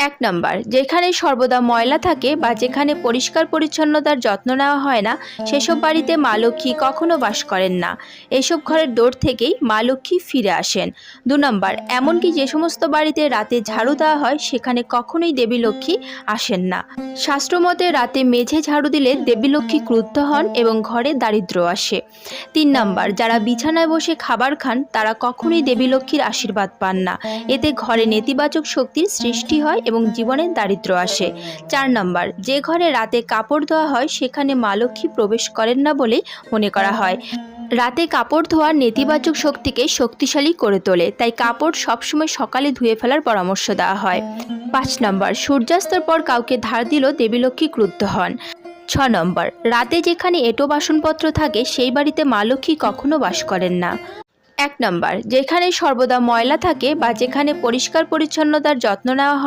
এক নম্বর, যেখানে সর্বদা ময়লা থাকে বা যেখানে পরিষ্কার পরিচ্ছন্নতার যত্ন নেওয়া হয় না সেসব বাড়িতে মা লক্ষ্মী কখনো বাস করেন না। এসব ঘরের দৌড় থেকেই মা লক্ষ্মী ফিরে আসেন। 2 নম্বর, এমনকি যে সমস্ত বাড়িতে রাতে ঝাড়ু দেওয়া হয় সেখানে কখনোই দেবী লক্ষ্মী আসেন না। শাস্ত্রমতে রাতে মেঝে ঝাড়ু দিলে দেবী লক্ষ্মী ক্রুদ্ধ হন এবং ঘরে দারিদ্র্য আসে। 3 নম্বর, যারা বিছানায় বসে খাবার খান তারা কখনোই দেবী লক্ষ্মীর আশীর্বাদ পান না। এতে ঘরে নেতিবাচক শক্তির সৃষ্টি হয় এবং জীবনে দারিদ্র্য আসে। 4 নম্বর, যে ঘরে রাতে কাপড় ধোয়া হয় সেখানে মা লক্ষ্মী প্রবেশ করেন না বলেই মনে করা হয়। রাতে কাপড় ধোয়া নেতিবাচক শক্তিকে শক্তিশালী করে তোলে, তাই কাপড় সবসময় সকালে ধুয়ে ফেলার পরামর্শ দেওয়া হয়। 5 নম্বর, সূর্যাস্তের পর কাউকে ধার দিলেও দেবী লক্ষ্মী ক্রুদ্ধ হন। 6 নম্বর, রাতে যেখানে এঁটো বাসনপত্র থাকে সেই বাড়িতে মা লক্ষ্মী কখনো বাস করেন না। 1 নম্বর, যেখানে সর্বদা ময়লা থাকে বা যেখানে পরিষ্কার পরিচ্ছন্নতার যত্ন নেওয়া হয়